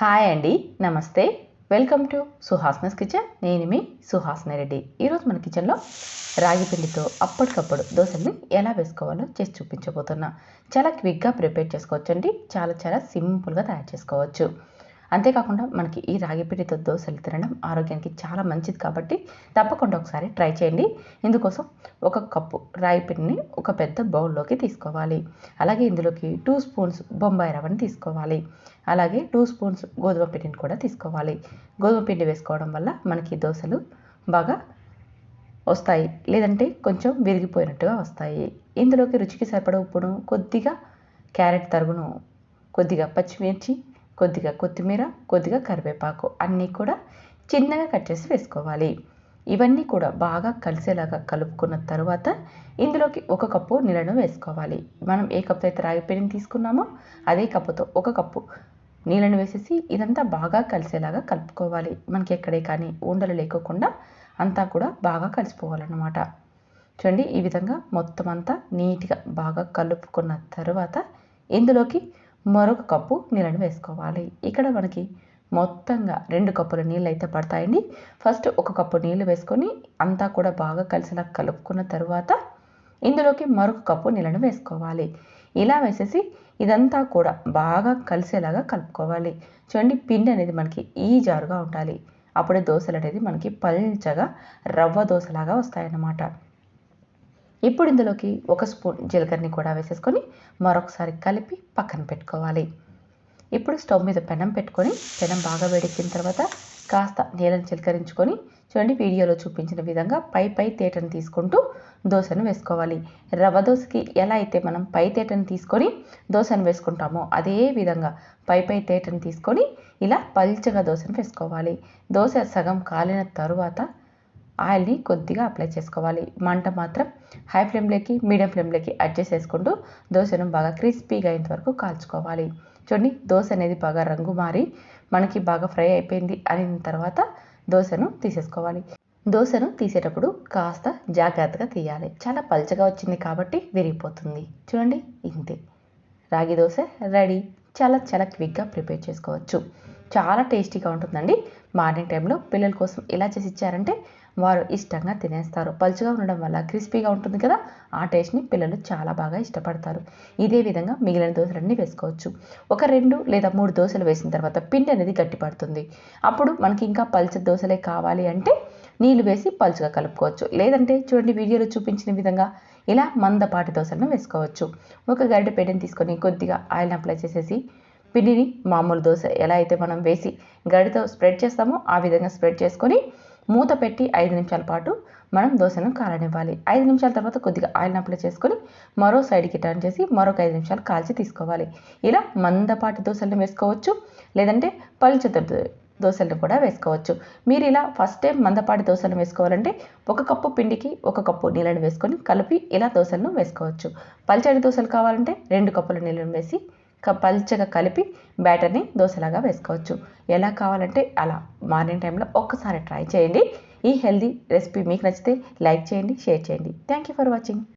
Hi అండి, నమస్తే. Welcome to Suhasna's kitchen. నేను మీ సుహాస్న రెడ్డి. ఈరోజు మన కిచెన్లో రాగి పిండితో అప్పటికప్పుడు దోశల్ని ఎలా వేసుకోవాలో చేసి చూపించబోతున్నా. చాలా క్విక్గా ప్రిపేర్ చేసుకోవచ్చు అండి. చాలా సింపుల్గా తయారు చేసుకోవచ్చు. అంతేకాకుండా మనకి ఈ రాగి పిండితో దోశలు తినడం ఆరోగ్యానికి చాలా మంచిది కాబట్టి తప్పకుండా ఒకసారి ట్రై చేయండి. ఇందుకోసం 1 కప్పు రాగి పిండిని ఒక పెద్ద బౌల్లోకి తీసుకోవాలి. అలాగే ఇందులోకి 2 స్పూన్స్ బొంబాయి రవ్వని తీసుకోవాలి. అలాగే 2 స్పూన్స్ గోధుమ పిండిని కూడా తీసుకోవాలి. గోధుమ పిండి వేసుకోవడం వల్ల మనకి దోశలు బాగా వస్తాయి, లేదంటే కొంచెం విరిగిపోయినట్టుగా వస్తాయి. ఇందులోకి రుచికి సరిపడా ఉప్పును, కొద్దిగా క్యారెట్ తరుగును, కొద్దిగా పచ్చిమిర్చి, కొద్దిగా కొత్తిమీర, కొద్దిగా కరివేపాకు అన్నీ కూడా చిన్నగా కట్ చేసి వేసుకోవాలి. ఇవన్నీ కూడా బాగా కలిసేలాగా కలుపుకున్న తర్వాత ఇందులోకి 1 కప్పు నీళ్ళను వేసుకోవాలి. మనం ఏ కప్పు అయితే రాగి పిండిని తీసుకున్నామో అదే కప్పుతో 1 కప్పు నీళ్ళను వేసేసి ఇదంతా బాగా కలిసేలాగా కలుపుకోవాలి. మనకి ఎక్కడే కానీ ఉండలు లేకోకుండా అంతా కూడా బాగా కలిసిపోవాలన్నమాట. చూడండి, ఈ విధంగా మొత్తం అంతా నీట్గా బాగా కలుపుకున్న తర్వాత ఇందులోకి మరొక కప్పు నీళ్ళను వేసుకోవాలి. ఇక్కడ మనకి మొత్తంగా 2 కప్పుల నీళ్ళు అయితే పడతాయండి. ఫస్ట్ 1 కప్పు నీళ్ళు వేసుకొని అంతా కూడా బాగా కలిసేలా కలుపుకున్న తర్వాత ఇందులోకి మరొక కప్పు నీళ్ళను వేసుకోవాలి. ఇలా వేసేసి ఇదంతా కూడా బాగా కలిసేలాగా కలుపుకోవాలి. చూడండి, పిండి అనేది మనకి ఈ జారుగా ఉండాలి. అప్పుడే దోశలు అనేది మనకి పల్చగా రవ్వ దోశలాగా వస్తాయన్నమాట. ఇప్పుడు ఇందులోకి 1 స్పూన్ జీలకర్రని కూడా వేసేసుకొని మరొకసారి కలిపి పక్కన పెట్టుకోవాలి. ఇప్పుడు స్టవ్ మీద పెనం పెట్టుకొని పెనం బాగా వేడెక్కిన తర్వాత కాస్త నీళ్ళని చిలకరించుకొని చూడండి, వీడియోలో చూపించిన విధంగా పై తేటను తీసుకుంటూ దోశను వేసుకోవాలి. రవ్వ దోశకి ఎలా అయితే మనం పై తేటను తీసుకొని దోశను వేసుకుంటామో అదే విధంగా పై తేటను తీసుకొని ఇలా పల్చగా దోశను వేసుకోవాలి. దోశ సగం కాలిన తరువాత ఆయిల్ని కొద్దిగా అప్లై చేసుకోవాలి. మంట మాత్రం హై ఫ్లేమ్లోకి మీడియం ఫ్లేమ్లోకి అడ్జస్ట్ చేసుకుంటూ దోశను బాగా క్రిస్పీగా అయ్యేంత వరకు కాల్చుకోవాలి. చూడండి, దోశ అనేది బాగా రంగు మారి మనకి బాగా ఫ్రై అయిపోయింది అయిన తర్వాత దోశను తీసేసుకోవాలి. దోశను తీసేటప్పుడు కాస్త జాగ్రత్తగా తీయాలి. చాలా పల్చగా వచ్చింది కాబట్టి విరిగిపోతుంది. చూడండి, ఇంతే, రాగి దోశ రెడీ. చాలా క్విక్గా ప్రిపేర్ చేసుకోవచ్చు. చాలా టేస్టీగా ఉంటుందండి. మార్నింగ్ టైంలో పిల్లల కోసం ఇలా చేసి ఇచ్చారంటే వారు ఇష్టంగా తినేస్తారు. పలుచగా ఉండడం వల్ల క్రిస్పీగా ఉంటుంది కదా, ఆ టేస్ట్ని పిల్లలు చాలా బాగా ఇష్టపడతారు. ఇదే విధంగా మిగిలిన దోశలన్నీ వేసుకోవచ్చు. 1, 2 లేదా 3 దోశలు వేసిన తర్వాత పిండి అనేది గట్టిపడుతుంది. అప్పుడు మనకి ఇంకా పల్చటి దోశలే కావాలి అంటే నీళ్ళు వేసి పలుచగా కలుపుకోవచ్చు. లేదంటే చూడండి, వీడియోలో చూపించిన విధంగా ఇలా మందపాటి దోశలను వేసుకోవచ్చు. 1 గరిటె పిండిని తీసుకొని కొద్దిగా ఆయిల్ని అప్లై చేసేసి పిండిని మామూలు దోశ ఎలా అయితే మనం వేసి గరిటెతో స్ప్రెడ్ చేస్తామో ఆ విధంగా స్ప్రెడ్ చేసుకొని మూత పెట్టి 5 నిమిషాల పాటు మనం దోశను కాలనివ్వాలి. 5 నిమిషాల తర్వాత కొద్దిగా ఆయిల్ని అప్లై చేసుకొని మరో సైడ్కి టర్న్ చేసి మరొక 5 నిమిషాలు కాల్చి తీసుకోవాలి. ఇలా మందపాటి దోశలను వేసుకోవచ్చు, లేదంటే పలుచటి దోశలను కూడా వేసుకోవచ్చు. మీరు ఇలా ఫస్ట్ టైం మందపాటి దోశలను వేసుకోవాలంటే 1 కప్పు పిండికి 1 కప్పు నీళ్ళని వేసుకొని కలిపి ఇలా దోశలను వేసుకోవచ్చు. పల్చటి దోశలు కావాలంటే 2 కప్పుల నీళ్ళని వేసి పల్చగా కలిపి బ్యాటర్ని దోశలాగా వేసుకోవచ్చు. ఎలా కావాలంటే అలా మార్నింగ్ టైంలో ఒక్కసారి ట్రై చేయండి. ఈ హెల్దీ రెసిపీ మీకు నచ్చితే లైక్ చేయండి, షేర్ చేయండి. Thank you for watching.